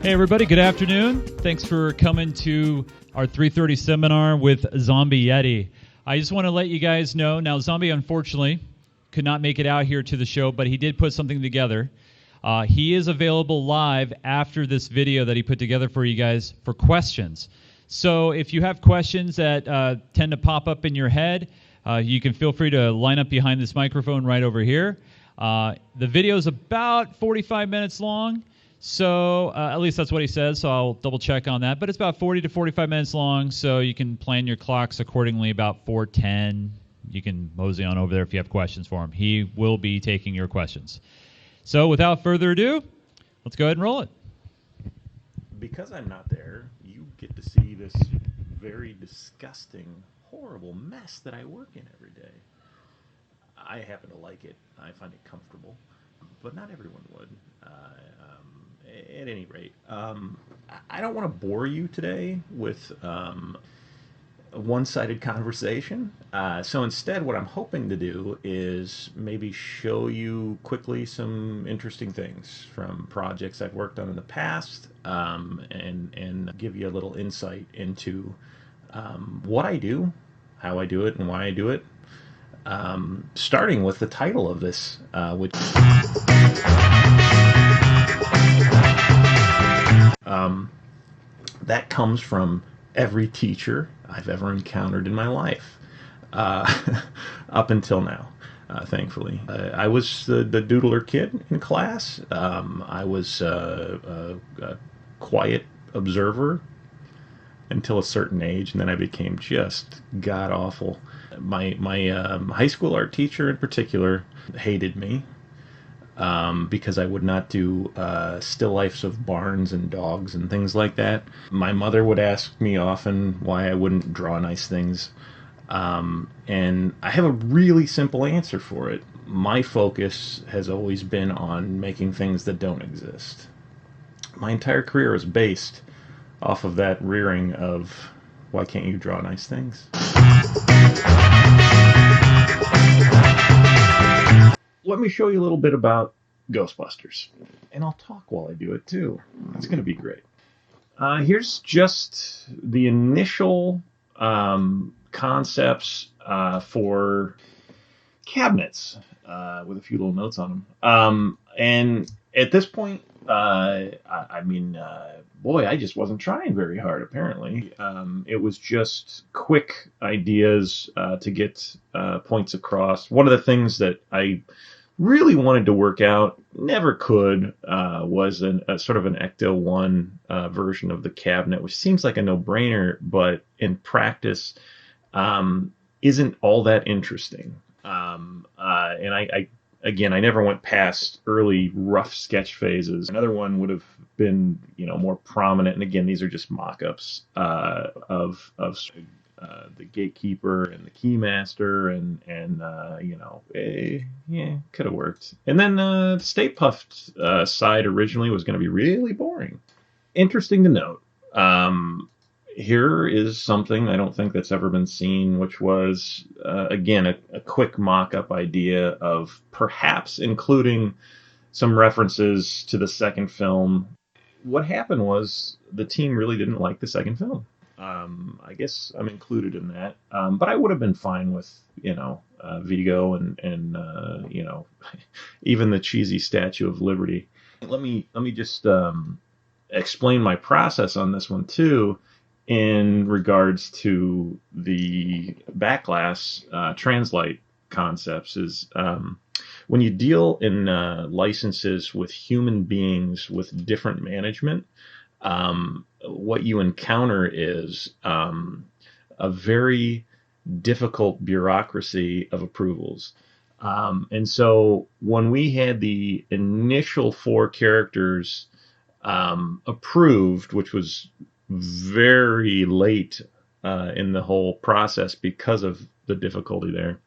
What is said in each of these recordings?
Hey everybody, good afternoon. Thanks for coming to our 3:30 seminar with Zombie Yeti. I just want to let you guys know, now Zombie unfortunately could not make it out here to the show, but he did put something together. He is available live after this video that he put together for you guys for questions. So if you have questions that tend to pop up in your head, you can feel free to line up behind this microphone right over here. The video is about 45 minutes long. So at least that's what he says, so I'll double check on that. But it's about 40 to 45 minutes long, so you can plan your clocks accordingly. About 4:10, you can mosey on over there if you have questions for him. He will be taking your questions. So without further ado, let's go ahead and roll it. Because I'm not there, you get to see this very disgusting, horrible mess that I work in every day. I happen to like it. I find it comfortable, but not everyone would. At any rate, I don't want to bore you today with a one-sided conversation. So instead, what I'm hoping to do is maybe show you quickly some interesting things from projects I've worked on in the past, and give you a little insight into what I do, how I do it, and why I do it. Starting with the title of this, which that comes from every teacher I've ever encountered in my life, up until now, thankfully. I was the doodler kid in class. I was a quiet observer until a certain age, and then I became just god-awful. My high school art teacher in particular hated me because I would not do still lifes of barns and dogs and things like that. My mother would ask me often why I wouldn't draw nice things. And I have a really simple answer for it. My focus has always been on making things that don't exist. My entire career is based off of that rearing of, why can't you draw nice things? Let me show you a little bit about Ghostbusters. And I'll talk while I do it too. It's going to be great. Here's just the initial concepts for cabinets with a few little notes on them. And at this point, boy, I just wasn't trying very hard, apparently. It was just quick ideas to get points across. One of the things that I really wanted to work out, never could, was a sort of an Ecto 1 version of the cabinet, which seems like a no-brainer, but in practice isn't all that interesting. And I never went past early rough sketch phases. Another one would have been, more prominent. And again, these are just mock-ups of the gatekeeper and the keymaster, could have worked. And then the Stay Puft side originally was going to be really boring. Interesting to note. Here is something I don't think that's ever been seen, which was, again, a quick mock-up idea of perhaps including some references to the second film. What happened was the team really didn't like the second film. I guess I'm included in that. But I would have been fine with, Vigo and even the cheesy Statue of Liberty. Let me just explain my process on this one too, in regards to the backglass translite concepts. Is when you deal in licenses with human beings with different management, what you encounter is a very difficult bureaucracy of approvals. And so when we had the initial 4 characters approved, which was very late in the whole process because of the difficulty there,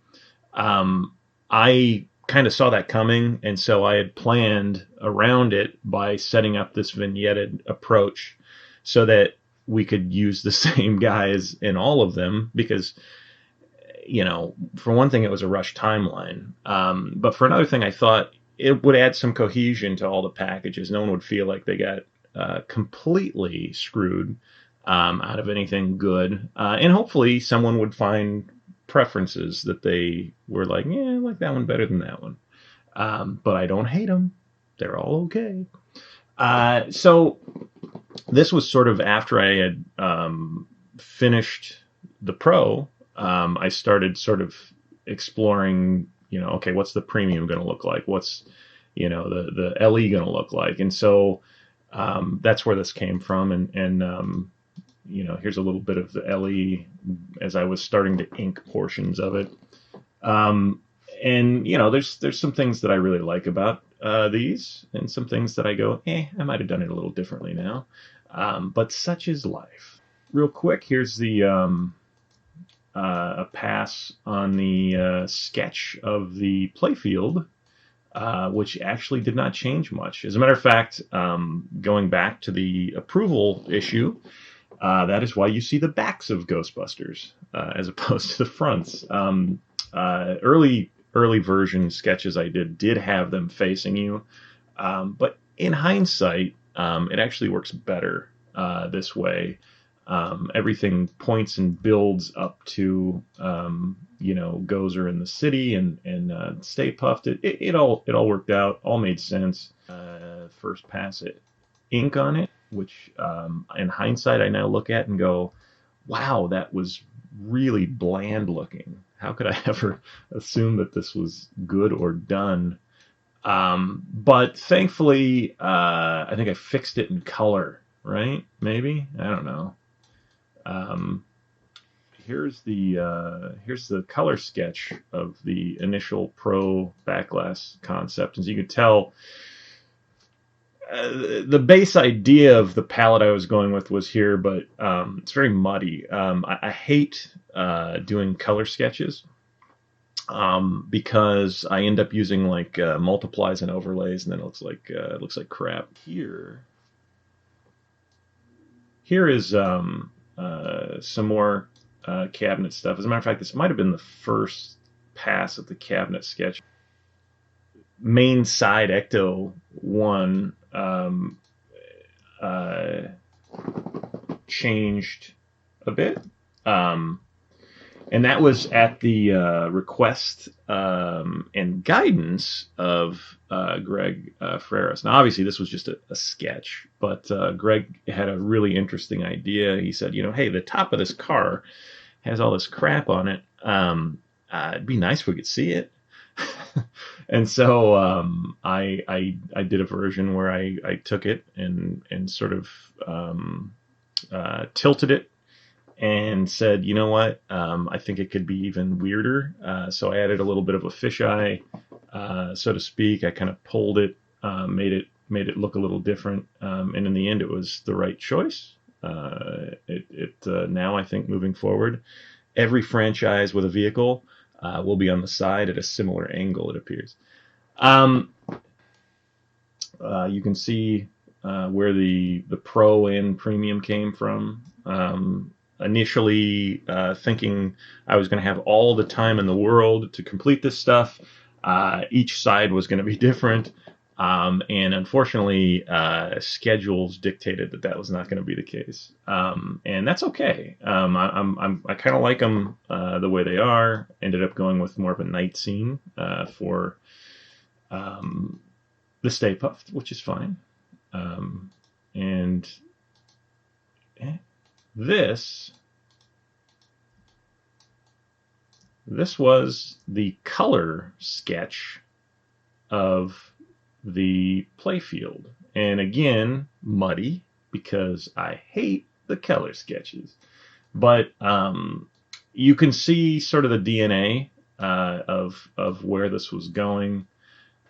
I kind of saw that coming, and so I had planned around it by setting up this vignetted approach so that we could use the same guys in all of them, because, for one thing, it was a rush timeline. But for another thing, I thought it would add some cohesion to all the packages. No one would feel like they got completely screwed out of anything good. And hopefully someone would find preferences that they were like, yeah, I like that one better than that one. But I don't hate them. They're all okay. So this was sort of after I had finished the Pro. I started sort of exploring, okay, what's the premium going to look like? What's, the LE going to look like? And so that's where this came from. And here's a little bit of the LE as I was starting to ink portions of it. And there's some things that I really like about these, and some things that I go, I might have done it a little differently now. But such is life. Real quick, here's the a pass on the sketch of the playfield, which actually did not change much. As a matter of fact, going back to the approval issue, that is why you see the backs of Ghostbusters as opposed to the fronts. Early version sketches I did have them facing you, but in hindsight, it actually works better this way. Everything points and builds up to Gozer in the city and Stay Puffed. It all worked out, all made sense. First pass it, ink on it, which in hindsight I now look at and go, wow, that was really bland looking. How could I ever assume that this was good or done? But thankfully, I think I fixed it in color, right? Maybe? I don't know. Here's the color sketch of the initial Pro backlash concept. As you can tell, the base idea of the palette I was going with was here, but it's very muddy. I hate doing color sketches because I end up using like multiplies and overlays, and then it looks like crap. Here is some more cabinet stuff. As a matter of fact, this might have been the first pass of the cabinet sketch. Main side Ecto 1 changed a bit. And that was at the request and guidance of Greg Ferreras. Now, obviously, this was just a sketch, but Greg had a really interesting idea. He said, hey, the top of this car has all this crap on it. It'd be nice if we could see it. And so I did a version where I took it and sort of tilted it and said, you know what, I think it could be even weirder. So I added a little bit of a fisheye, so to speak. I kind of pulled it, made it look a little different, and in the end, it was the right choice. Now I think moving forward, every franchise with a vehicle will be on the side at a similar angle, it appears. You can see where the Pro and Premium came from. Initially thinking I was going to have all the time in the world to complete this stuff. Each side was going to be different. And unfortunately, schedules dictated that was not going to be the case. And that's okay. I kind of like them the way they are. Ended up going with more of a night scene for the Stay Puffed, which is fine. And this was the color sketch of the playfield. And again, muddy because I hate the color sketches. But you can see sort of the DNA of where this was going.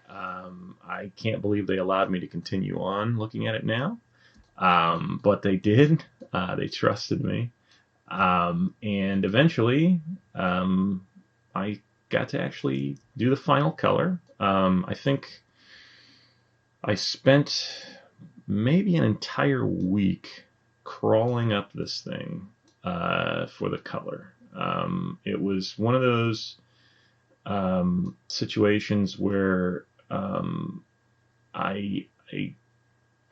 I can't believe they allowed me to continue on looking at it now. But they did. They trusted me. And eventually, I got to actually do the final color. I think I spent maybe an entire week crawling up this thing for the color. It was one of those situations where I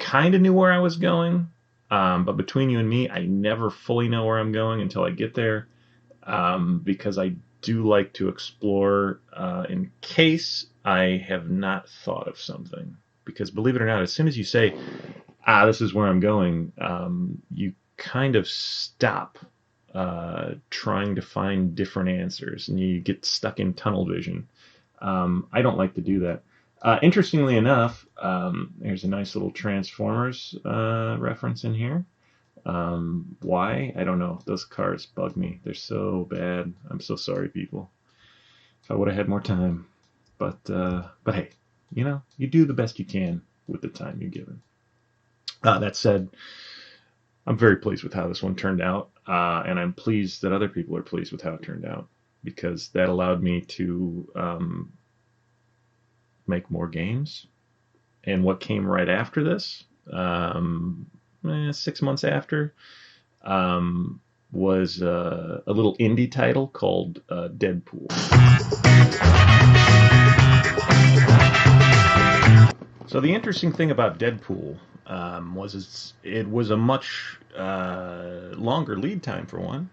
kind of knew where I was going, but between you and me, I never fully know where I'm going until I get there, because I do like to explore in case I have not thought of something. Because believe it or not, as soon as you say, this is where I'm going, you kind of stop trying to find different answers and you get stuck in tunnel vision. I don't like to do that. Interestingly enough, there's a nice little Transformers reference in here. Why? I don't know. Those cars bug me. They're so bad. I'm so sorry, people. If I would have had more time. But hey, you do the best you can with the time you're given. That said, I'm very pleased with how this one turned out, and I'm pleased that other people are pleased with how it turned out, because that allowed me to make more games. And what came right after this, 6 months after, was a little indie title called Deadpool. So the interesting thing about Deadpool was it was a much longer lead time for one,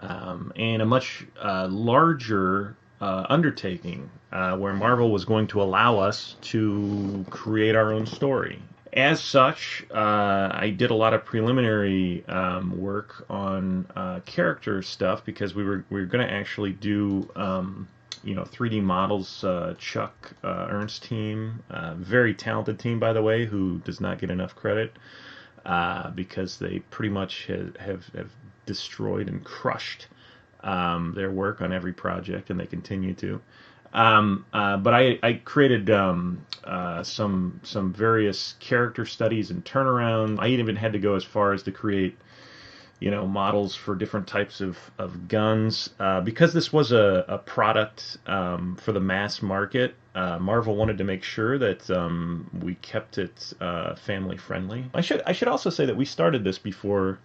and a much larger undertaking, where Marvel was going to allow us to create our own story. As such, I did a lot of preliminary work on character stuff, because we were going to actually do 3D models. Chuck Ernst's team, very talented team, by the way, who does not get enough credit, because they pretty much have destroyed and crushed their work on every project, and they continue to. But I created some various character studies and turnaround. I even had to go as far as to create models for different types of guns, because this was a product for the mass market. Marvel wanted to make sure that we kept it family friendly. I should also say that we started this before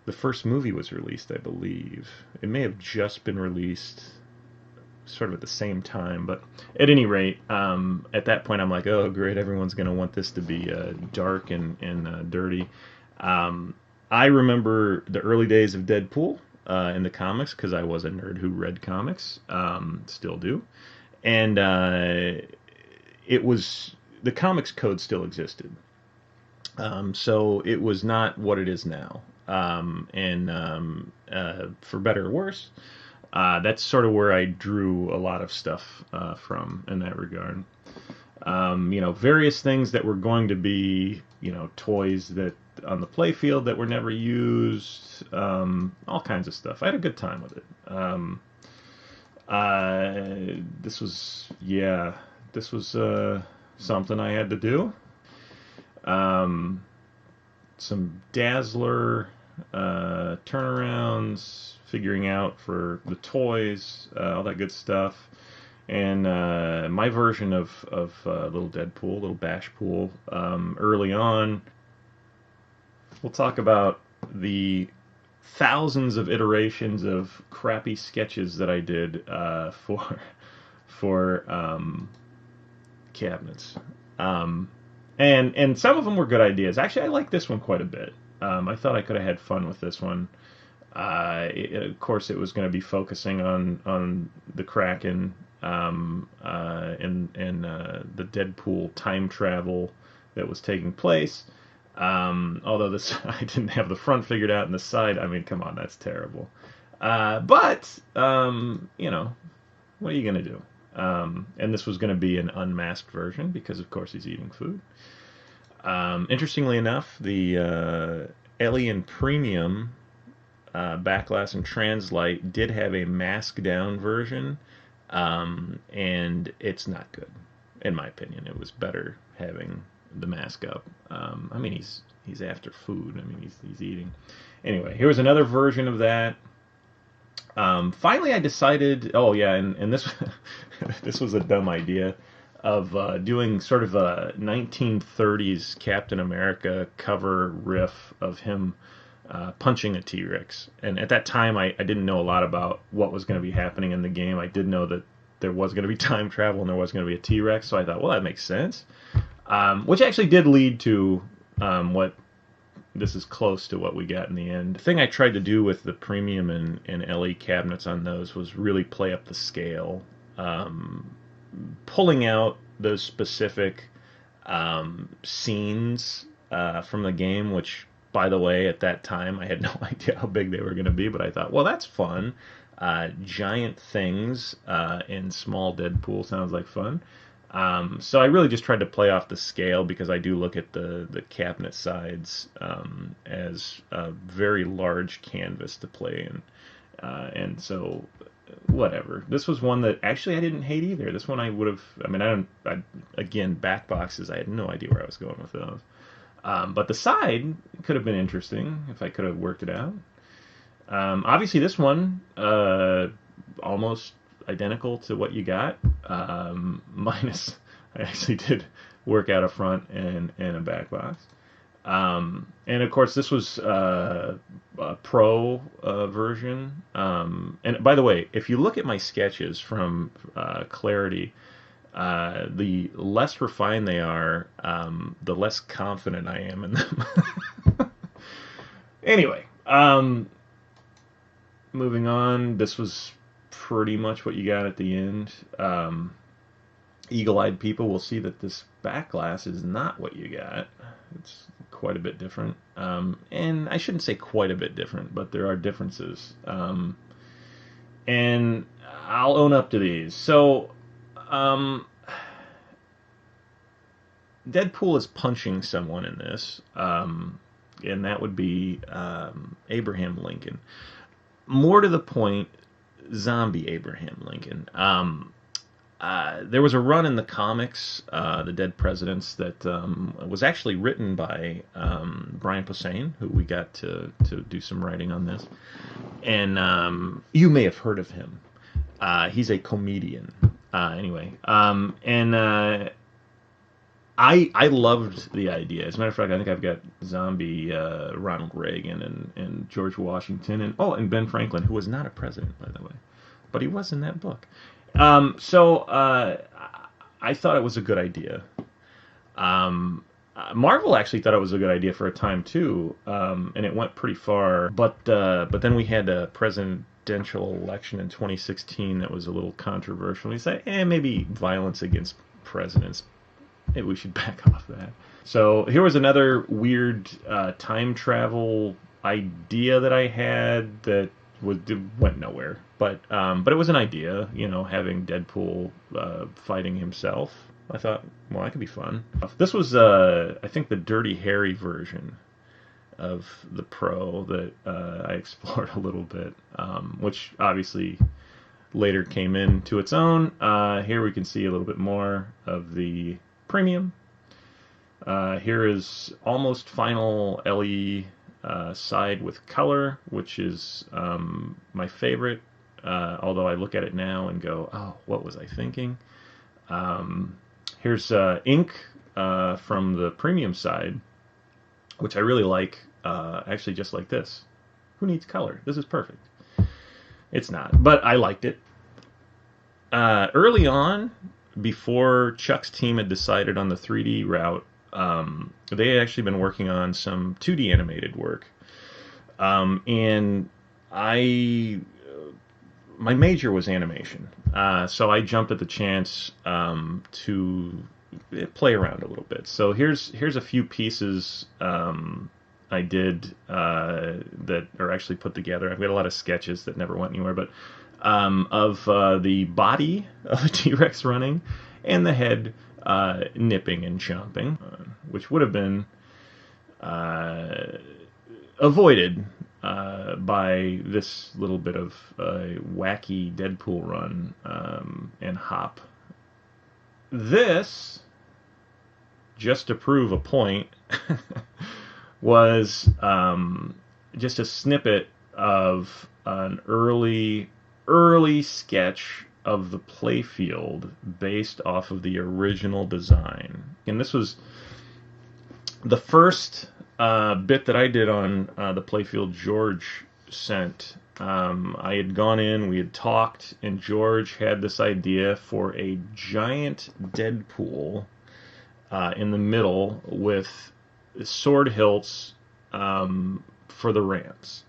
the first movie was released, I believe. It may have just been released sort of at the same time, but at any rate, at that point I'm like, oh great, everyone's going to want this to be dark and dirty. I remember the early days of Deadpool in the comics, because I was a nerd who read comics, still do, and it was, the comics code still existed, so it was not what it is now, and for better or worse, that's sort of where I drew a lot of stuff from in that regard. Various things that were going to be, toys that on the playfield that were never used, all kinds of stuff. I had a good time with it. This was something I had to do. Some Dazzler turnarounds, figuring out for the toys, all that good stuff. And my version of Little Deadpool, Little Bashpool, early on. We'll talk about the thousands of iterations of crappy sketches that I did for cabinets. And some of them were good ideas. Actually, I like this one quite a bit. I thought I could have had fun with this one. Of course, it was going to be focusing on the Kraken, and the Deadpool time travel that was taking place. Although this, I didn't have the front figured out and the side. I mean, come on, that's terrible. But what are you going to do? And this was going to be an unmasked version, because of course he's eating food. Interestingly enough, the Alien Premium Backlash and Translite did have a mask down version, and it's not good, in my opinion. It was better having the mask up. I mean, he's after food. I mean, he's eating. Anyway, here was another version of that. Finally, I decided. Oh yeah, and this this was a dumb idea of doing sort of a 1930s Captain America cover riff of him punching a T-Rex. And at that time, I didn't know a lot about what was going to be happening in the game. I did know that there was going to be time travel and there was going to be a T-Rex, so I thought, well, that makes sense. Which actually did lead to what this is close to what we got in the end. The thing I tried to do with the premium and LE cabinets on those was really play up the scale, pulling out those specific scenes from the game, which, by the way, at that time I had no idea how big they were going to be, but I thought, well, that's fun. Giant things in small Deadpool sounds like fun. So I really just tried to play off the scale, because I do look at the cabinet sides as a very large canvas to play in. And so, whatever. This was one that actually I didn't hate either. This one I would have, I mean, again, back boxes, I had no idea where I was going with those. But the side could have been interesting if I could have worked it out. Obviously, this one, almost identical to what you got, minus I actually did work out a front and a back box. And of course, this was a pro version. And by the way, if you look at my sketches from Clarity, the less refined they are, the less confident I am in them. Anyway, moving on, this was pretty much what you got at the end. Eagle-eyed people will see that this back glass is not what you got. It's quite a bit different. And I shouldn't say quite a bit different, but there are differences. And I'll own up to these. So, Deadpool is punching someone in this, and that would be Abraham Lincoln. More to the point, Zombie Abraham Lincoln. There was a run in the comics, The Dead Presidents, that was actually written by Brian Posehn, who we got to do some writing on this. And you may have heard of him. He's a comedian. Anyway, I loved the idea. As a matter of fact, I think I've got Zombie Ronald Reagan and George Washington and Ben Franklin, who was not a president, by the way, but he was in that book. So I thought it was a good idea. Marvel actually thought it was a good idea for a time too, and it went pretty far. But then we had a presidential election in 2016 that was a little controversial. We say, maybe violence against presidents, maybe we should back off that. So here was another weird time travel idea that I had that went nowhere. But it was an idea, having Deadpool fighting himself. I thought, well, that could be fun. This was, I think, the Dirty Harry version of the Pro that I explored a little bit, which obviously later came into its own. Here we can see a little bit more of the Premium. Here is almost final LE side with color, which is my favorite. Although I look at it now and go, oh, what was I thinking? Here's ink from the Premium side, which I really like, actually just like this. Who needs color? This is perfect. It's not, but I liked it. Early on, before Chuck's team had decided on the 3D route, they had actually been working on some 2D animated work. And my major was animation, so I jumped at the chance to play around a little bit. So here's a few pieces I did that are actually put together. I've got a lot of sketches that never went anywhere, but of the body of a T-Rex running and the head nipping and chomping, which would have been avoided by this little bit of wacky Deadpool run and hop. This, just to prove a point, was just a snippet of an early sketch of the playfield based off of the original design. And this was the first bit that I did on the playfield George sent. I had gone in, we had talked, and George had this idea for a giant Deadpool in the middle with sword hilts for the rams.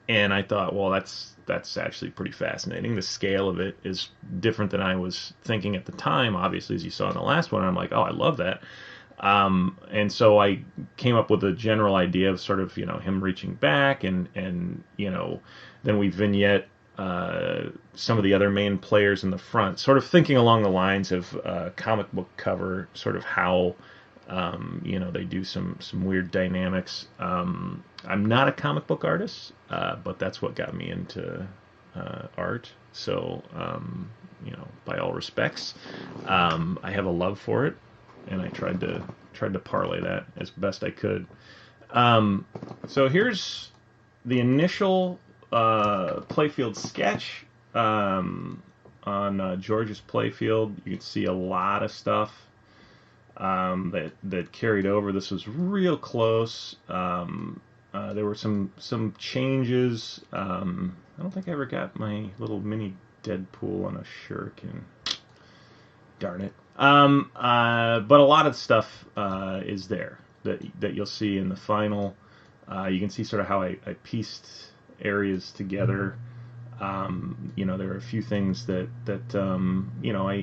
And I thought, well, that's actually pretty fascinating. The scale of it is different than I was thinking at the time. Obviously, as you saw in the last one, I'm like, oh, I love that. And so I came up with a general idea of sort of, him reaching back and then we vignette some of the other main players in the front, sort of thinking along the lines of comic book cover, sort of how they do some weird dynamics. I'm not a comic book artist, but that's what got me into art. So, by all respects, I have a love for it, and I tried to parlay that as best I could. So here's the initial playfield sketch on George's playfield. You can see a lot of stuff that carried over. This was real close. There were some changes. I don't think I ever got my little mini Deadpool on a shuriken. Darn it. But a lot of stuff is there that you'll see in the final. You can see sort of how I pieced areas together. There are a few things that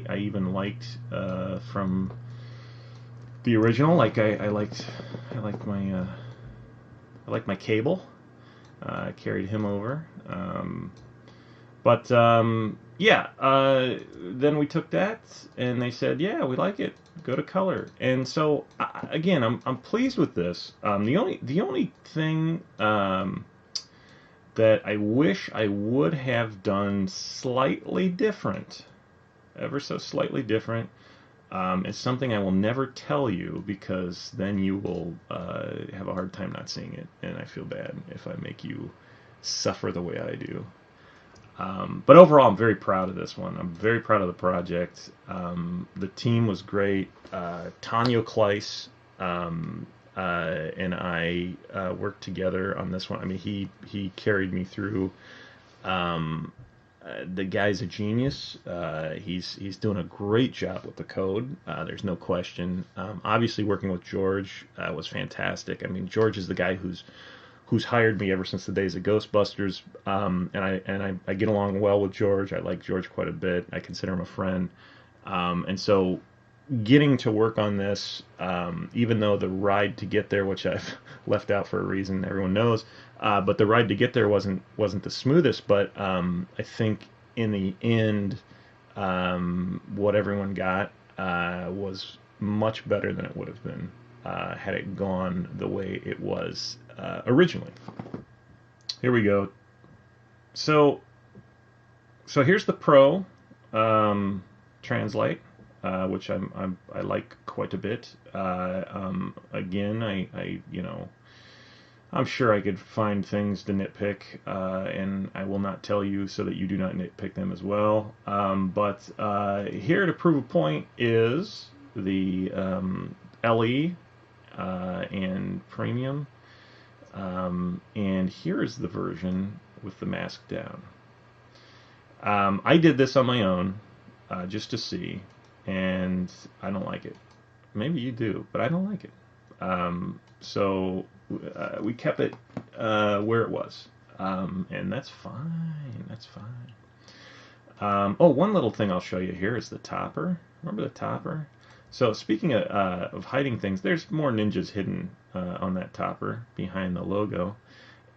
I even liked from the original. Like I liked my Cable. I carried him over. Then we took that and they said, yeah, we like it. Go to color. And so again, I'm pleased with this. The only thing that I wish I would have done slightly different, ever so slightly different, is something I will never tell you, because then you will have a hard time not seeing it, and I feel bad if I make you suffer the way I do. But overall, I'm very proud of this one. I'm very proud of the project. The team was great. Tanyo Kleiss and I worked together on this one. I mean, he carried me through. The guy's a genius. He's doing a great job with the code. There's no question. Obviously, working with George was fantastic. I mean, George is the guy who's hired me ever since the days of Ghostbusters, and I get along well with George. I like George quite a bit. I consider him a friend, and so getting to work on this, even though the ride to get there, which I've left out for a reason, everyone knows, but the ride to get there wasn't the smoothest. But I think in the end, what everyone got was much better than it would have been had it gone the way it was originally. Here we go. So here's the Pro Translate, which I like quite a bit. Again, I'm sure I could find things to nitpick, and I will not tell you so that you do not nitpick them as well. But here to prove a point is the LE and Premium. And here is the version with the mask down. I did this on my own, just to see, and I don't like it. Maybe you do, but I don't like it. So we kept it where it was, and that's fine. That's fine. One little thing I'll show you here is the topper. Remember the topper? So speaking of hiding things, there's more ninjas hidden on that topper behind the logo.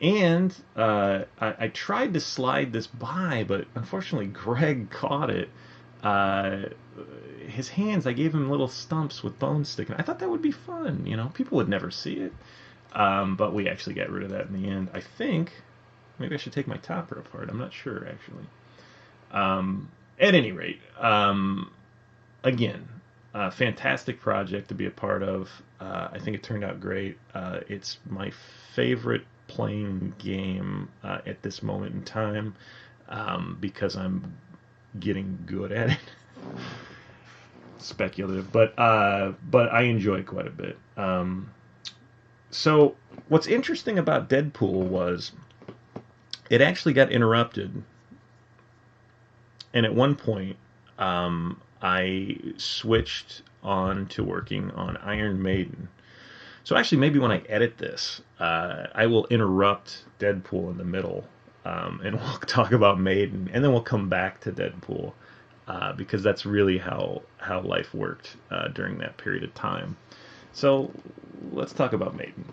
And I tried to slide this by, but unfortunately Greg caught it. His hands, I gave him little stumps with bones sticking. I thought that would be fun, people would never see it. But we actually got rid of that in the end. I think maybe I should take my topper apart. I'm not sure, actually. At any rate, again, fantastic project to be a part of. I think it turned out great. It's my favorite playing game at this moment in time, because I'm getting good at it. Speculative, but I enjoy it quite a bit. So what's interesting about Deadpool was it actually got interrupted, and at one point I switched on to working on Iron Maiden. So actually, maybe when I edit this, I will interrupt Deadpool in the middle, and we'll talk about Maiden, and then we'll come back to Deadpool, because that's really how life worked during that period of time. So let's talk about Maiden.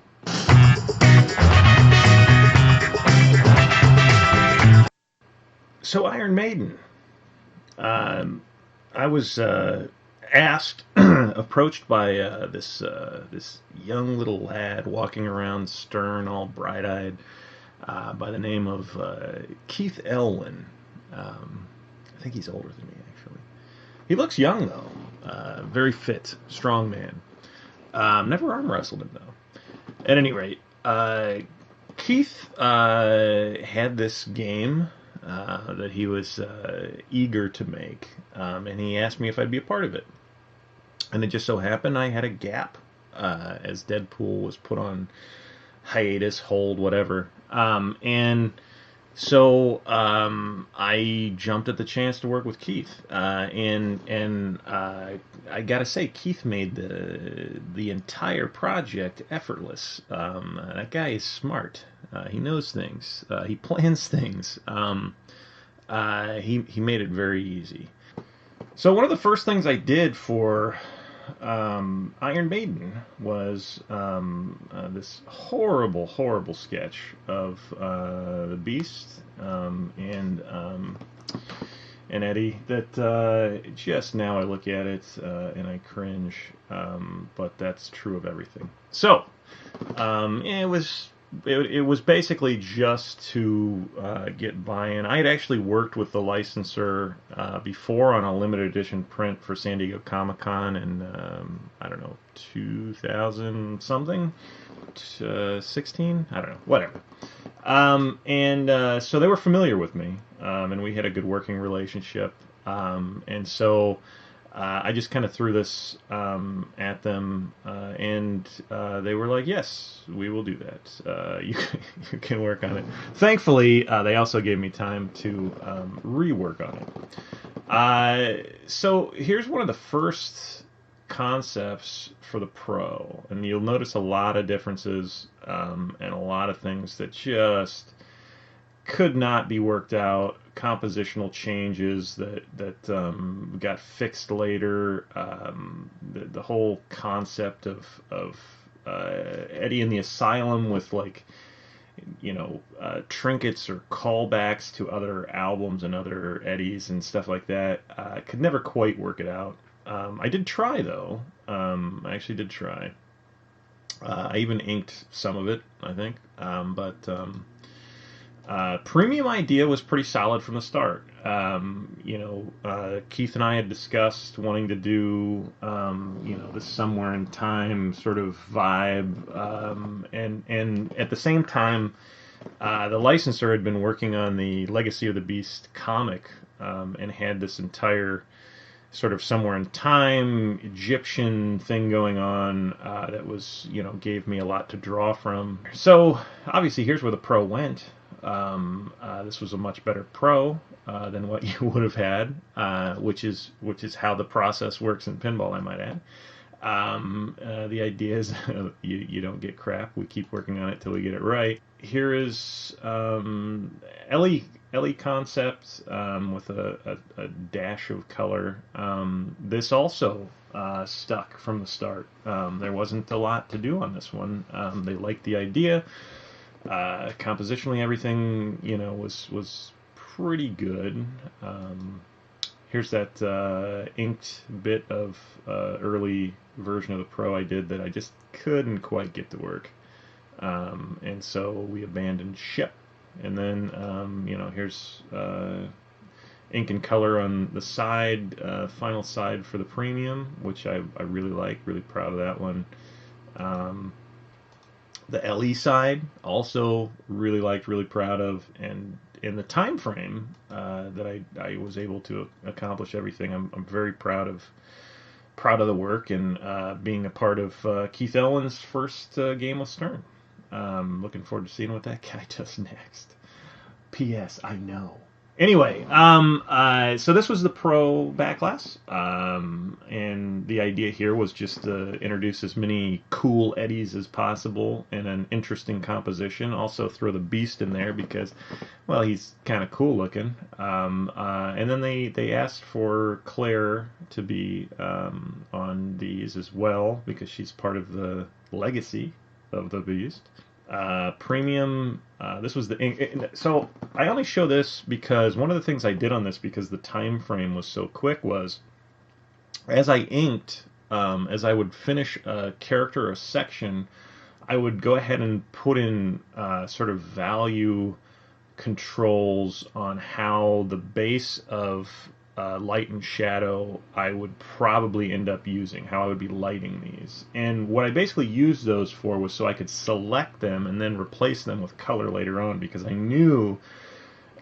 So Iron Maiden. Um, I was asked, approached by this young little lad walking around stern, all bright-eyed, by the name of Keith Elwin. I think he's older than me, actually. He looks young though, very fit, strong man. Never arm wrestled him though. At any rate, Keith had this game that he was eager to make, and he asked me if I'd be a part of it. And it just so happened I had a gap as Deadpool was put on hiatus, hold, whatever. And so I jumped at the chance to work with Keith, and I gotta say, Keith made the entire project effortless. That guy is smart. He knows things. He plans things. He made it very easy. So one of the first things I did for Iron Maiden was this horrible, horrible sketch of the Beast and Eddie that just now I look at it and I cringe, but that's true of everything. So it was basically just to get buy-in. I had actually worked with the licensor before on a limited edition print for San Diego Comic-Con in, I don't know, 2000 something, 16? I don't know, whatever. So they were familiar with me, and we had a good working relationship. And so I just kind of threw this at them, and they were like, "Yes, we will do that. You can work on it." Thankfully, they also gave me time to rework on it. So here's one of the first concepts for the Pro, and you'll notice a lot of differences and a lot of things that just could not be worked out. Compositional changes that got fixed later. The whole concept of Eddie in the asylum with, like, trinkets or callbacks to other albums and other Eddies and stuff like that. I could never quite work it out. I did try though. I actually did try. I even inked some of it, I think. Premium idea was pretty solid from the start. Keith and I had discussed wanting to do, this somewhere in time sort of vibe, and at the same time, the licensor had been working on the Legacy of the Beast comic, and had this entire sort of somewhere in time Egyptian thing going on that was, gave me a lot to draw from. So obviously, here's where the Pro went. This was a much better Pro than what you would have had, which is how the process works in pinball, I might add. The idea is you don't get crap. We keep working on it till we get it right. Here is Ellie concept with a dash of color. This also stuck from the start. There wasn't a lot to do on this one. They liked the idea. Compositionally, everything was pretty good. Here's that inked bit of early version of the Pro I did that I just couldn't quite get to work, and so we abandoned ship. And then here's ink and color on the side, final side for the premium, which I really like. Really proud of that one. The LE side also really liked, really proud of, and in the time frame that I was able to accomplish everything, I'm very proud of the work, and being a part of Keith Elwin's first game with Stern. Looking forward to seeing what that guy does next. P.S. I know Anyway, so this was the pro back class, and the idea here was just to introduce as many cool eddies as possible in an interesting composition. Also throw the beast in there because, well, he's kind of cool looking. And then they asked for Claire to be on these as well because she's part of the legacy of the beast. Premium. This was the ink. So I only show this because one of the things I did on this, because the time frame was so quick, was as I inked, as I would finish a character or a section, I would go ahead and put in sort of value controls on how the base of light and shadow I would probably end up using, how I would be lighting these. And what I basically used those for was so I could select them and then replace them with color later on, because I knew,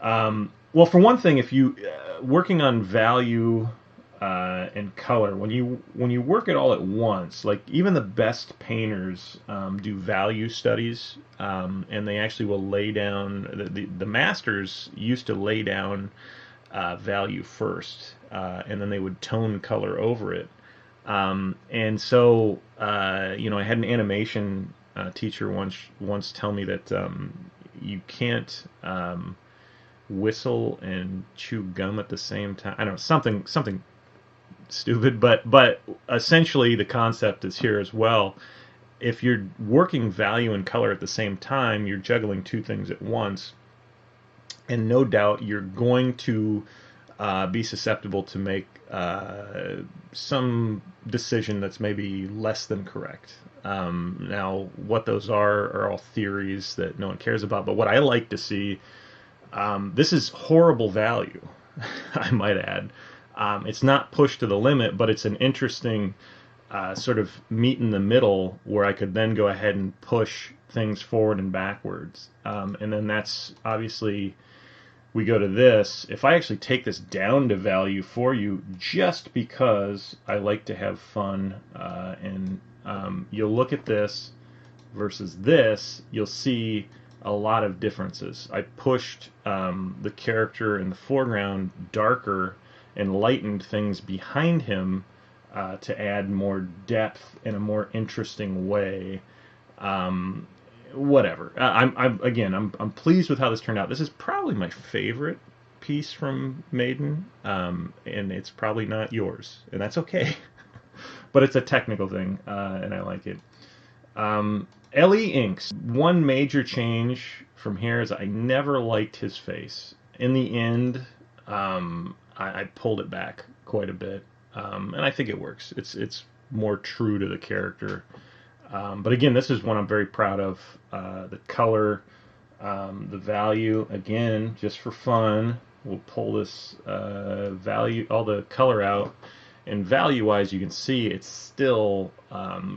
well, for one thing, if you working on value and color, when you work it all at once, like even the best painters do value studies, and they actually will lay down, the masters used to lay down value first, and then they would tone color over it. And so, I had an animation teacher once tell me that you can't whistle and chew gum at the same time. I don't know, something stupid, but essentially the concept is here as well. If you're working value and color at the same time, you're juggling two things at once, and no doubt you're going to be susceptible to make some decision that's maybe less than correct. Now, what those are all theories that no one cares about, but what I like to see, this is horrible value, I might add. It's not pushed to the limit, but it's an interesting sort of meet in the middle where I could then go ahead and push things forward and backwards. And then that's obviously, we go to this. If I actually take this down to value for you, just because I like to have fun, and you'll look at this versus this, you'll see a lot of differences. I pushed the character in the foreground darker and lightened things behind him to add more depth in a more interesting way. Whatever. I'm pleased with how this turned out. This is probably my favorite piece from Maiden, and it's probably not yours, and that's okay. But it's a technical thing, and I like it. LE inks. One major change from here is I never liked his face. In the end, I pulled it back quite a bit, and I think it works. It's more true to the character. But again, this is one I'm very proud of. The color, the value. Again, just for fun, we'll pull this value, all the color out. And value-wise, you can see it still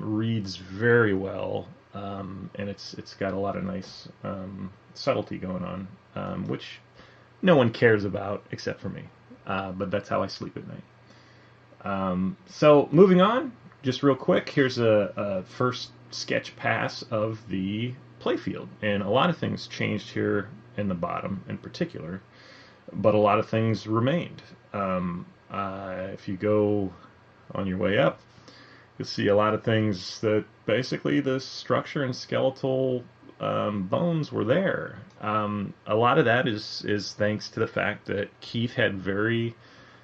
reads very well, and it's got a lot of nice subtlety going on, which no one cares about except for me. But that's how I sleep at night. So moving on, just real quick, here's a first sketch pass of the playfield, and a lot of things changed here in the bottom in particular, but a lot of things remained. If you go on your way up, you'll see a lot of things that basically the structure and skeletal bones were there. A lot of that is thanks to the fact that Keith had very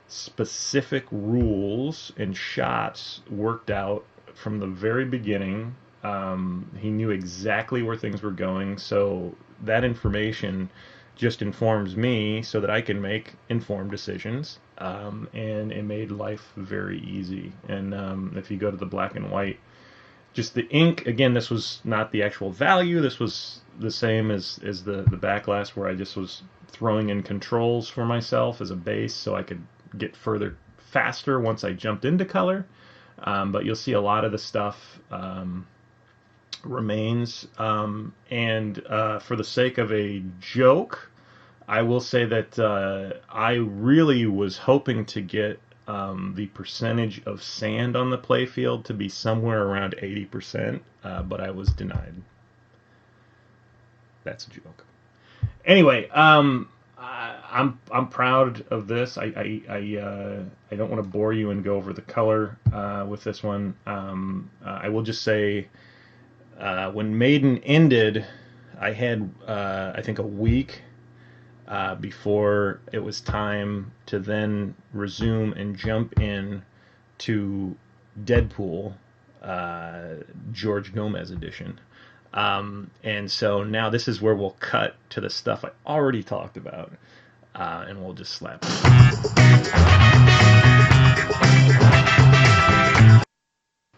specific rules and shots worked out from the very beginning. He knew exactly where things were going, so that information just informs me so that I can make informed decisions, and it made life very easy. And if you go to the black and white, just the ink, again, this was not the actual value, this was the same as the backlash, where I just was throwing in controls for myself as a base so I could get further faster once I jumped into color. But you'll see a lot of the stuff remains, and for the sake of a joke, I will say that I really was hoping to get the percentage of sand on the playfield to be somewhere around 80%, but I was denied. That's a joke. Anyway, I'm proud of this. I don't want to bore you and go over the color with this one. I will just say when Maiden ended, I had I think a week before it was time to then resume and jump in to Deadpool, George Gomez edition. And so now this is where we'll cut to the stuff I already talked about, and we'll just slap it.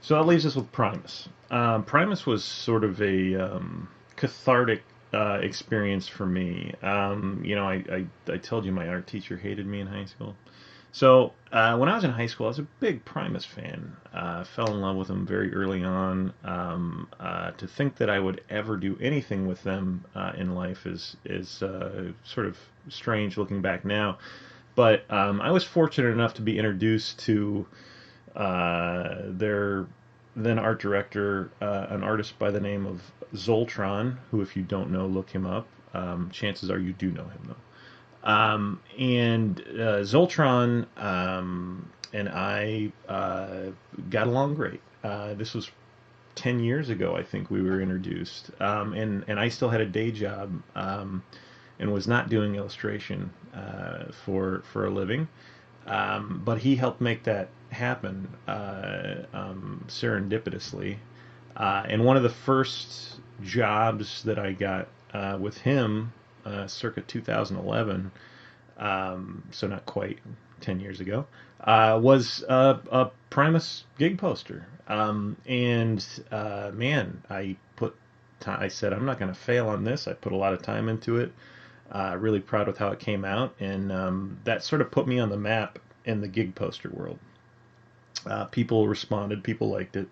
So that leaves us with Primus. Primus was sort of a cathartic experience for me. I told you my art teacher hated me in high school. So when I was in high school, I was a big Primus fan. Fell in love with them very early on. To think that I would ever do anything with them in life is sort of strange looking back now. But I was fortunate enough to be introduced to their then art director, an artist by the name of Zoltron, who, if you don't know, look him up. Chances are you do know him, though. And Zoltron and I got along great. This was 10 years ago, I think we were introduced. And I still had a day job and was not doing illustration for a living. But he helped make that happen serendipitously. And one of the first jobs that I got with him, circa 2011, so not quite 10 years ago, was a Primus gig poster. And man, I said, I'm not going to fail on this. I put a lot of time into it. Really proud with how it came out, and that sort of put me on the map in the gig poster world. People responded, people liked it,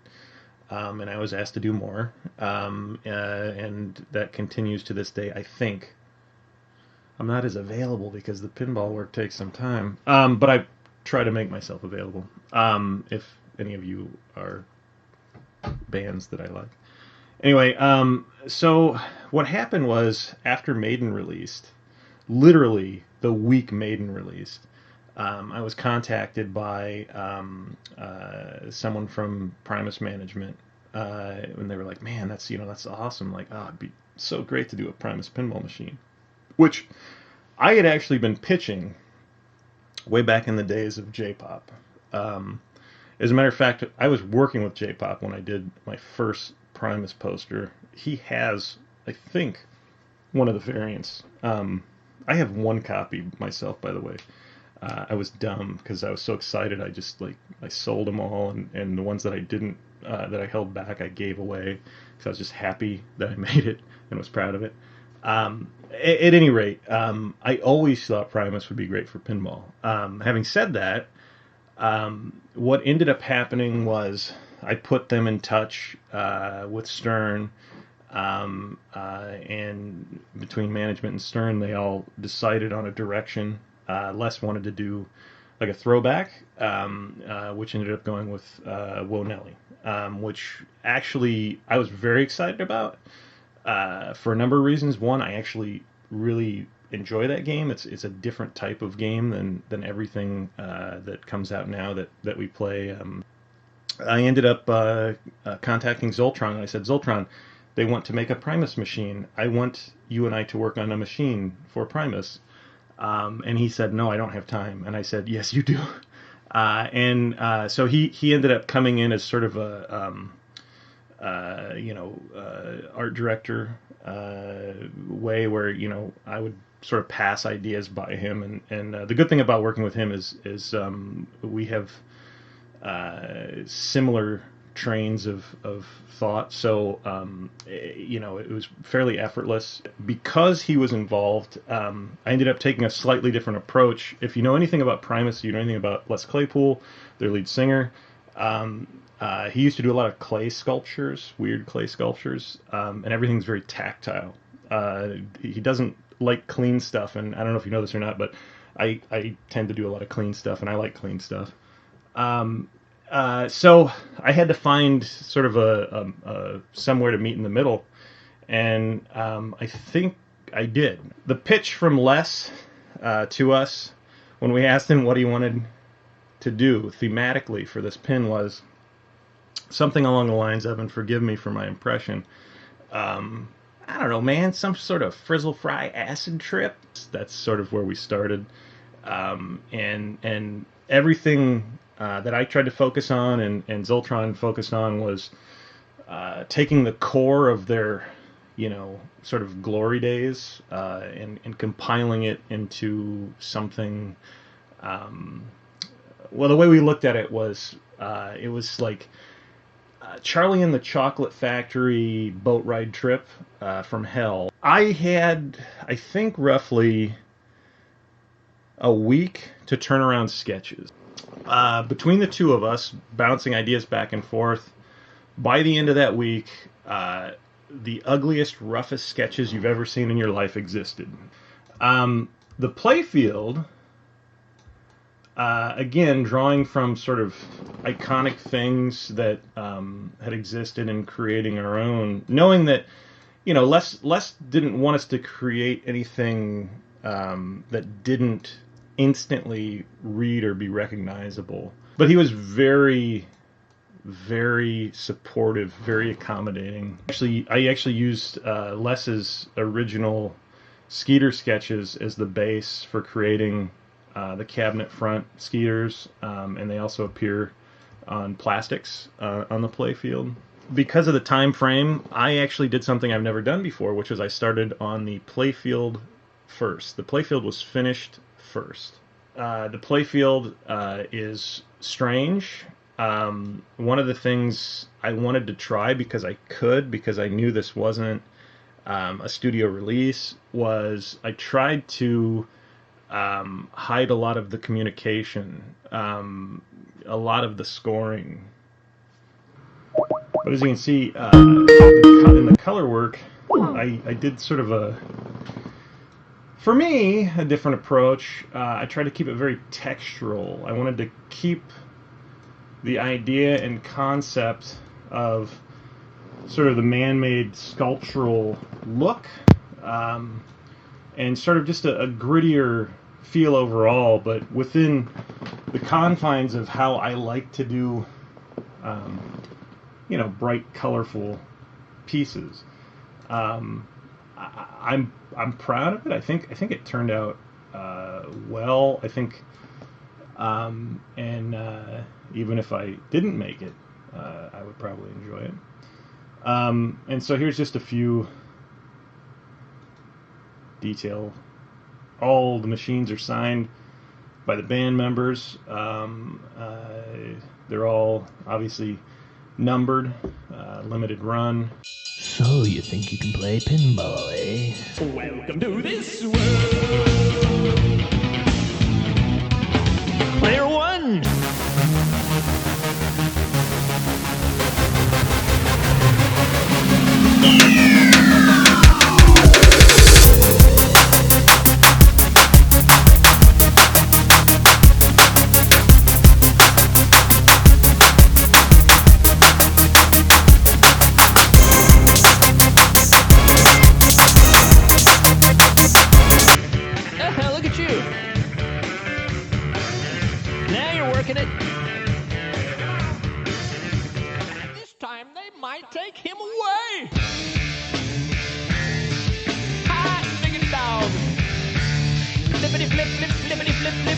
and I was asked to do more, and that continues to this day. I think I'm not as available because the pinball work takes some time, but I try to make myself available. If any of you are bands that I like. Anyway, so what happened was after Maiden released, literally the week Maiden released, I was contacted by someone from Primus Management, and they were like, "Man, that's awesome! Like, it'd be so great to do a Primus pinball machine," which I had actually been pitching way back in the days of J-pop. As a matter of fact, I was working with J-pop when I did my first Primus poster. He has, I think, one of the variants. I have one copy myself, by the way. I was dumb because I was so excited. I sold them all, and the ones that I didn't, that I held back, I gave away because I was just happy that I made it and was proud of it. At any rate, I always thought Primus would be great for pinball. Having said that, what ended up happening was I put them in touch with Stern, and between management and Stern, they all decided on a direction. Les wanted to do like a throwback, which ended up going with Wo Nelly, which actually I was very excited about for a number of reasons. One, I actually really enjoy that game. It's a different type of game than everything that comes out now that we play. I ended up contacting Zoltron, and I said, Zoltron, they want to make a Primus machine. I want you and I to work on a machine for Primus. And he said, no, I don't have time. And I said, yes, you do. So he ended up coming in as sort of a art director way where I would sort of pass ideas by him. And the good thing about working with him is we have similar trains of thought. So, it was fairly effortless. Because he was involved, I ended up taking a slightly different approach. If you know anything about Primus, you know anything about Les Claypool, their lead singer, he used to do a lot of clay sculptures, weird clay sculptures, and everything's very tactile. He doesn't like clean stuff, and I don't know if you know this or not, but I tend to do a lot of clean stuff, and I like clean stuff. So I had to find sort of a somewhere to meet in the middle, and I think I did. The pitch from Les to us when we asked him what he wanted to do thematically for this pin was something along the lines of, and forgive me for my impression, I don't know, man, some sort of frizzle fry acid trip. That's sort of where we started. And everything that I tried to focus on and Zoltron focused on was taking the core of their, sort of glory days and compiling it into something. Well, the way we looked at it was like Charlie and the Chocolate Factory boat ride trip from hell. I had, I think, roughly a week to turn around sketches. Between the two of us, bouncing ideas back and forth, by the end of that week, the ugliest, roughest sketches you've ever seen in your life existed. The playfield, again, drawing from sort of iconic things that had existed and creating our own, knowing that, Les didn't want us to create anything that didn't instantly read or be recognizable. But he was very, very supportive, very accommodating. I actually used Les's original Skeeter sketches as the base for creating the cabinet front Skeeters, and they also appear on plastics on the playfield. Because of the time frame, I actually did something I've never done before, which was I started on the playfield first. The playfield was finished first. The playfield is strange. One of the things I wanted to try because I knew this wasn't a studio release, was I tried to hide a lot of the communication, a lot of the scoring. But as you can see, in the color work, I did sort of for me, a different approach. I tried to keep it very textural. I wanted to keep the idea and concept of sort of the man-made sculptural look, and sort of just a grittier feel overall, but within the confines of how I like to do, bright, colorful pieces. I'm proud of it. I think it turned out well. I think, and even if I didn't make it, I would probably enjoy it. And so here's just a few detail. All the machines are signed by the band members. They're all obviously numbered, limited run. So you think you can play pinball, eh? Welcome to this world. Player one. Look at you. Now you're working it. This time they might take him away. Hot diggity dog. Flippity flip, flip, flippity flip, flip.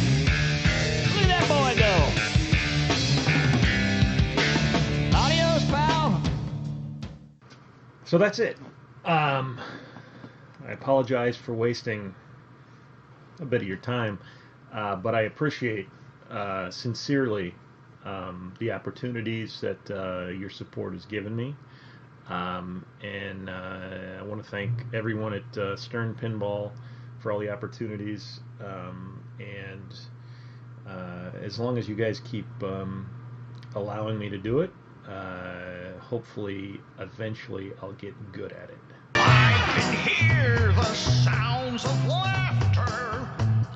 Look at that boy go. Adios, pal. So that's it. I apologize for wasting a bit of your time, but I appreciate sincerely the opportunities that your support has given me, and I want to thank everyone at Stern Pinball for all the opportunities, and as long as you guys keep allowing me to do it, hopefully eventually I'll get good at it. I can hear the sounds of laughter.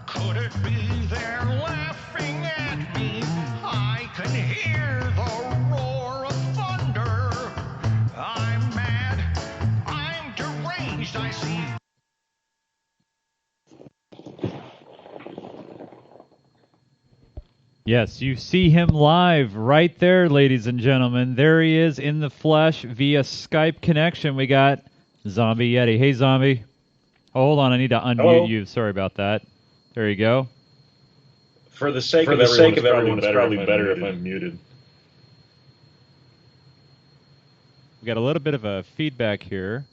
Could it be they're laughing at me? I can hear the roar of thunder. I'm mad. I'm deranged, I see. Yes, you see him live right there, ladies and gentlemen. There he is in the flesh via Skype connection. We got Zombie Yeti. Hey, Zombie. Oh, hold on, I need to unmute Hello. you. Sorry about that. There you go. For the sake of everyone, it's probably better if I'm muted. We got a little bit of a feedback here.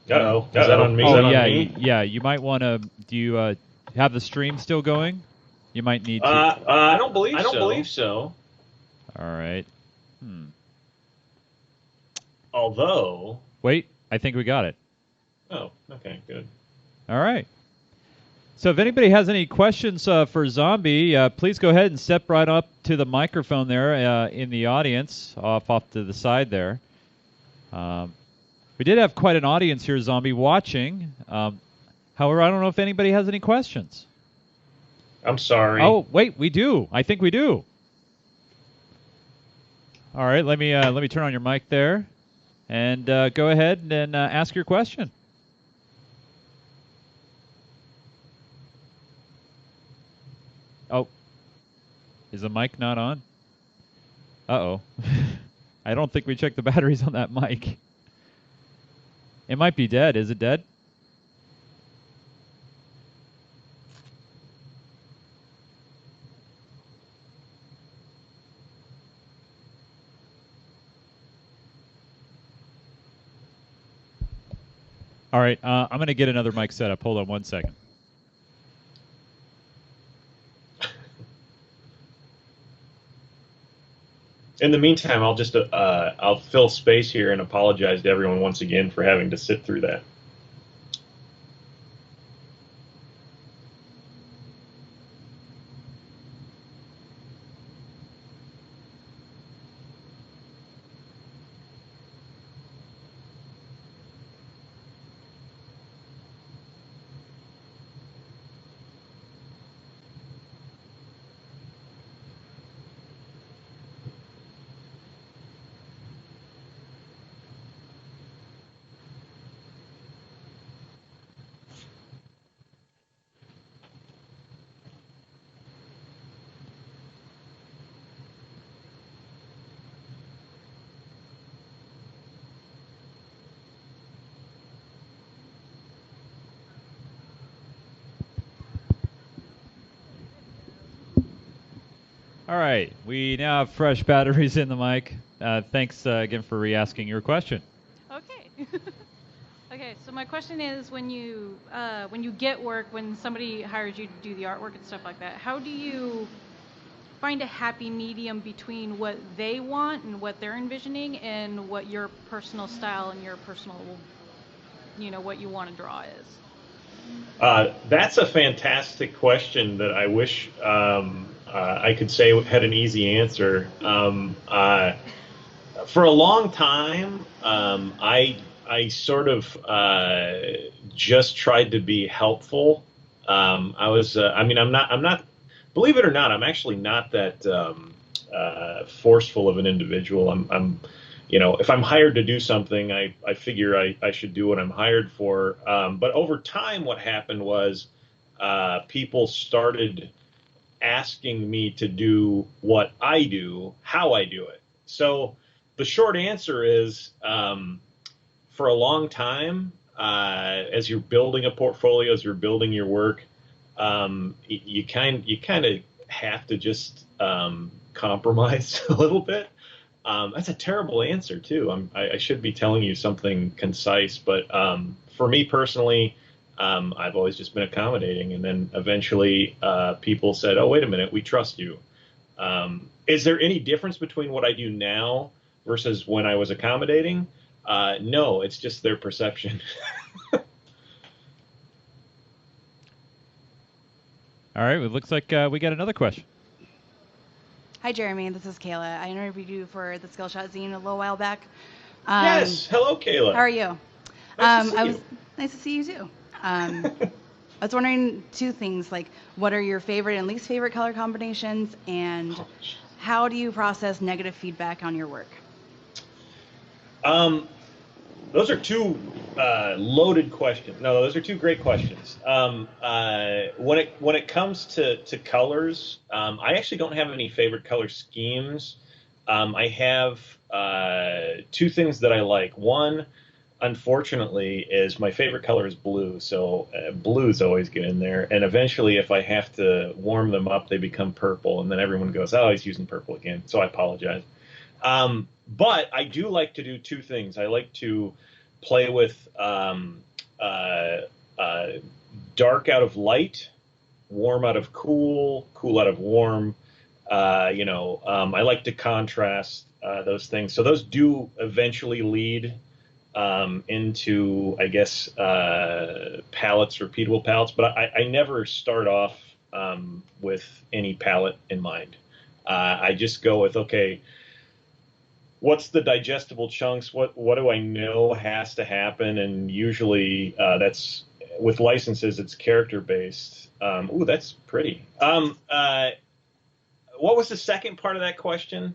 Uh-oh. Is that on me? Oh, yeah, yeah. You might want to. Do you have the stream still going? You might need to. I don't believe so. All right. Although. Wait, I think we got it. Oh, okay, good. All right. So if anybody has any questions for Zombie, please go ahead and step right up to the microphone there in the audience, off to the side there. We did have quite an audience here, Zombie, watching. However, I don't know if anybody has any questions. I'm sorry. Oh, wait, we do. I think we do. All right, let me turn on your mic there, and go ahead and ask your question. Oh, is the mic not on? Uh-oh. I don't think we checked the batteries on that mic. It might be dead. Is it dead? All right, I'm going to get another mic set up. Hold on one second. In the meantime, I'll just I'll fill space here and apologize to everyone once again for having to sit through that. All right, we now have fresh batteries in the mic. Thanks again for re-asking your question. Okay. Okay, so my question is, when you get work, when somebody hires you to do the artwork and stuff like that, how do you find a happy medium between what they want and what they're envisioning and what your personal style and your personal, what you want to draw is? That's a fantastic question that I wish I could say had an easy answer. For a long time, I sort of just tried to be helpful. I'm not. Believe it or not, I'm actually not that forceful of an individual. If I'm hired to do something, I figure I should do what I'm hired for. But over time, what happened was people started asking me to do what I do, how I do it. So the short answer is, for a long time, as you're building a portfolio, as you're building your work, you kind of have to just compromise a little bit. That's a terrible answer too. I should be telling you something concise, but for me personally, I've always just been accommodating, and then eventually people said, "Oh, wait a minute, we trust you." Is there any difference between what I do now versus when I was accommodating? No, it's just their perception. All right, it looks like we got another question. Hi, Jeremy. This is Kayla. I interviewed you for the Skillshot Zine a little while back. Yes. Hello, Kayla. How are you? Nice to see you. Nice to see you too. I was wondering two things, like what are your favorite and least favorite color combinations, and how do you process negative feedback on your work? Those are two Loaded question. No, those are two great questions. When it comes to colors, I actually don't have any favorite color schemes. I have two things that I like. One, unfortunately, is my favorite color is blue, so blues always get in there. And eventually, if I have to warm them up, they become purple, and then everyone goes, "Oh, he's using purple again." So I apologize. But I do like to do two things. I like to play with uh, uh, dark out of light, warm out of cool, cool out of warm. I like to contrast those things. So those do eventually lead into, I guess, palettes, repeatable palettes. But I never start off with any palette in mind. I just go with, okay, what's the digestible chunks? What do I know has to happen? And usually that's with licenses, it's character based. Ooh, that's pretty. What was the second part of that question?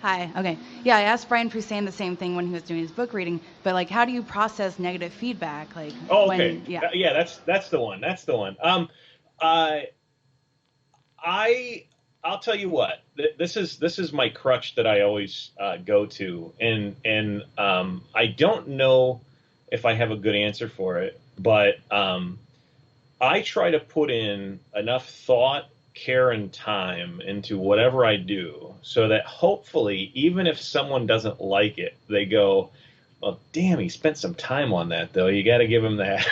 Hi. Okay. Yeah, I asked Brian Posehn the same thing when he was doing his book reading, but like, how do you process negative feedback? Like, Oh, okay. when, yeah. Yeah, that's the one. That's the one. Uh, I I'll tell you what. This is my crutch that I always go to, and I don't know if I have a good answer for it, but I try to put in enough thought, care, and time into whatever I do so that hopefully, even if someone doesn't like it, they go, "Well, damn, he spent some time on that, though. You got to give him that."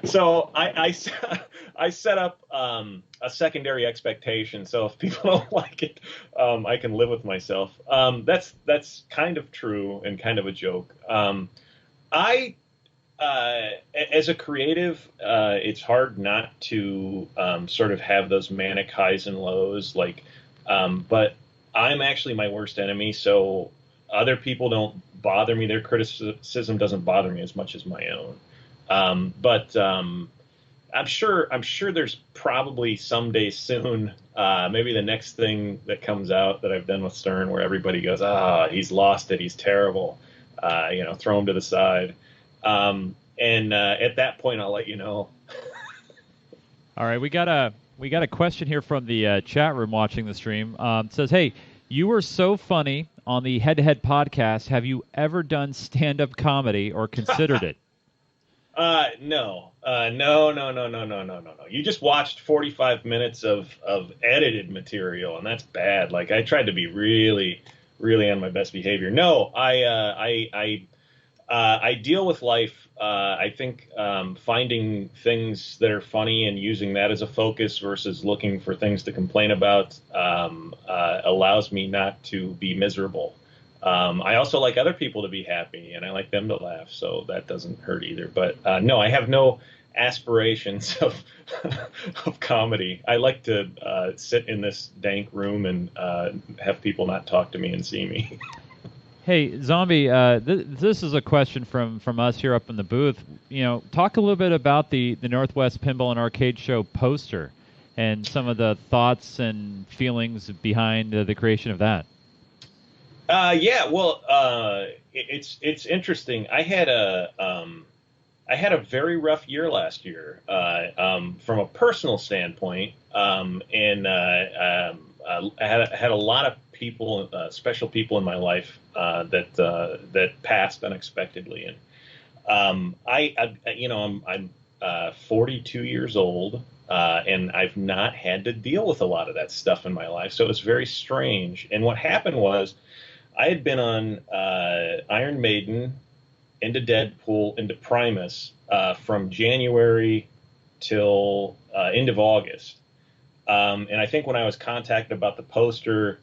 So I set up a secondary expectation. So if people don't like it, I can live with myself. That's kind of true and kind of a joke. I as a creative, it's hard not to sort of have those manic highs and lows. But I'm actually my worst enemy, so other people don't bother me. Their criticism doesn't bother me as much as my own. But I'm sure there's probably someday soon, maybe the next thing that comes out that I've done with Stern, where everybody goes, he's lost it, he's terrible, throw him to the side. And at that point, I'll let you know. All right, we got a question here from the chat room watching the stream. It says, "Hey, you were so funny on the Head to Head podcast. Have you ever done stand-up comedy or considered it?" No, no, no, no, no, no, no, no, no. You just watched 45 minutes of edited material, and that's bad. Like, I tried to be really, really on my best behavior. No, I deal with life. I think finding things that are funny and using that as a focus versus looking for things to complain about allows me not to be miserable. I also like other people to be happy, and I like them to laugh, so that doesn't hurt either. But no, I have no aspirations of of comedy. I like to sit in this dank room and have people not talk to me and see me. Hey, Zombie, this is a question from us here up in the booth. Talk a little bit about the Northwest Pinball and Arcade Show poster and some of the thoughts and feelings behind the creation of that. Yeah, well, it's interesting. I had a very rough year last year from a personal standpoint, and I had a lot of people, special people in my life that passed unexpectedly, and I'm 42 years old, and I've not had to deal with a lot of that stuff in my life, so it was very strange. And what happened was, I had been on Iron Maiden, into Deadpool, into Primus from January till end of August. And I think when I was contacted about the poster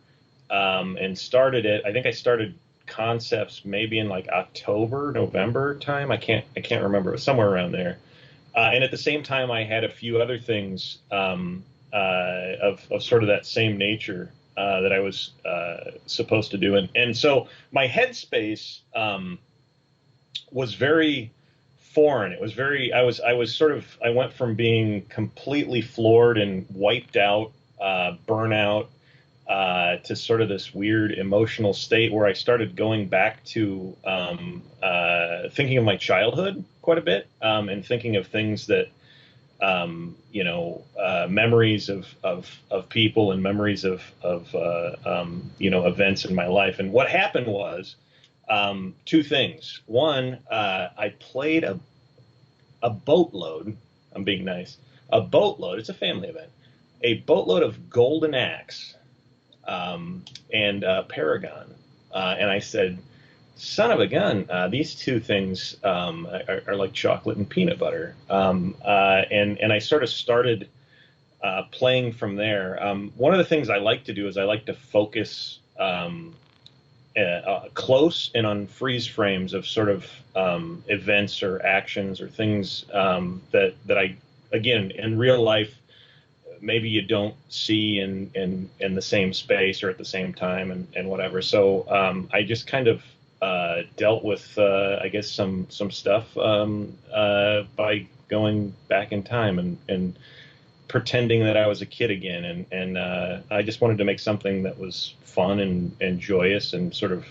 and started it, I think I started concepts maybe in like October, November time. I can't remember. It was somewhere around there. And at the same time, I had a few other things of sort of that same nature that I was supposed to do, and so my headspace was very foreign. It was very I was sort of I went from being completely floored and wiped out, burnout, to sort of this weird emotional state where I started going back to thinking of my childhood quite a bit, and thinking of things that, memories of people and memories of events in my life. And what happened was two things. One, I played a boatload. I'm being nice. A boatload. It's a family event. A boatload of Golden Axe and Paragon. And I said, son of a gun, these two things are like chocolate and peanut butter. And I sort of started playing from there. One of the things I like to do is I like to focus close and on freeze frames of sort of events or actions or things that I, again, in real life, maybe you don't see in the same space or at the same time and whatever. So I just kind of dealt with, I guess, some stuff by going back in time and pretending that I was a kid again. And I just wanted to make something that was fun and joyous and sort of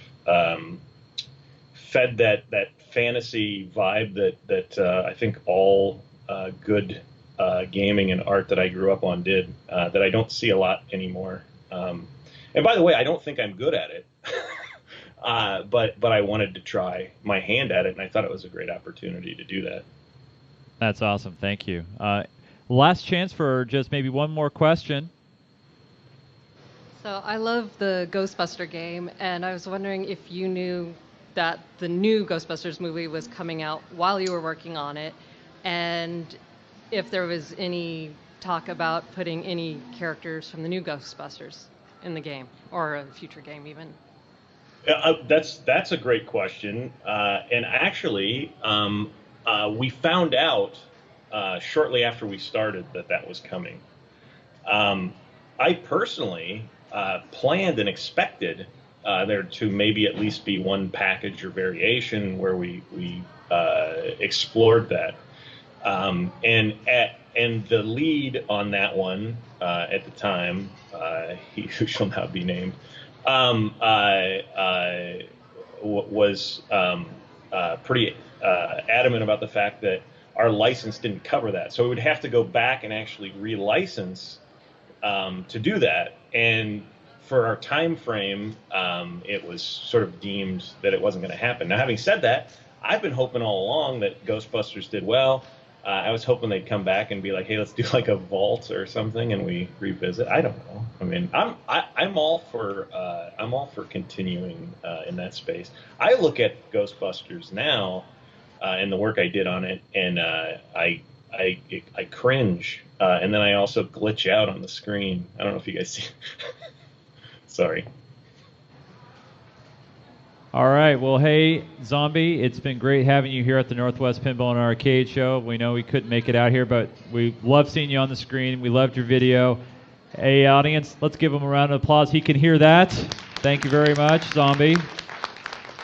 fed that fantasy vibe that I think all good gaming and art that I grew up on did, that I don't see a lot anymore. And by the way, I don't think I'm good at it. But I wanted to try my hand at it, and I thought it was a great opportunity to do that. That's awesome. Thank you. Last chance for just maybe one more question. So I love the Ghostbuster game, and I was wondering if you knew that the new Ghostbusters movie was coming out while you were working on it, and if there was any talk about putting any characters from the new Ghostbusters in the game, or a future game even. That's a great question, and actually, we found out shortly after we started that was coming. I personally planned and expected there to maybe at least be one package or variation where we explored that, and the lead on that one at the time, he who shall not be named, was pretty adamant about the fact that our license didn't cover that. So we would have to go back and actually relicense to do that. And for our time frame, it was sort of deemed that it wasn't going to happen. Now, having said that, I've been hoping all along that Ghostbusters did well. I was hoping they'd come back and be like, "Hey, let's do like a vault or something," and we revisit. I don't know. I mean, I'm all for continuing in that space. I look at Ghostbusters now and the work I did on it, and I cringe, and then I also glitch out on the screen. I don't know if you guys see. Sorry. All right. Well, hey, Zombie, it's been great having you here at the Northwest Pinball and Arcade Show. We know we couldn't make it out here, but we love seeing you on the screen. We loved your video. Hey, audience, let's give him a round of applause. He can hear that. Thank you very much, Zombie.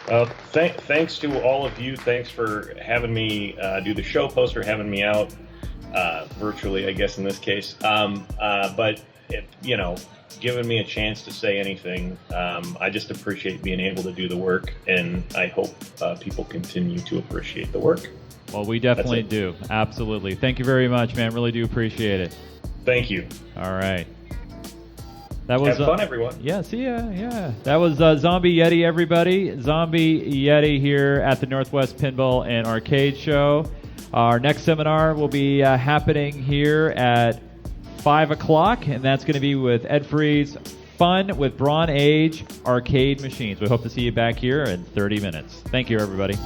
Thanks to all of you. Thanks for having me do the show poster, having me out virtually, I guess, in this case. But, giving me a chance to say anything. I just appreciate being able to do the work, and I hope people continue to appreciate the work. Well, we definitely do. Absolutely. Thank you very much, man. Really do appreciate it. Thank you. All right. That was have fun, everyone. Yeah, see ya. Yeah. That was Zombie Yeti, everybody. Zombie Yeti here at the Northwest Pinball and Arcade Show. Our next seminar will be happening here at 5 o'clock, and that's going to be with Ed Freeze, Fun with Bronze Age Arcade Machines. We hope to see you back here in 30 minutes. Thank you, everybody.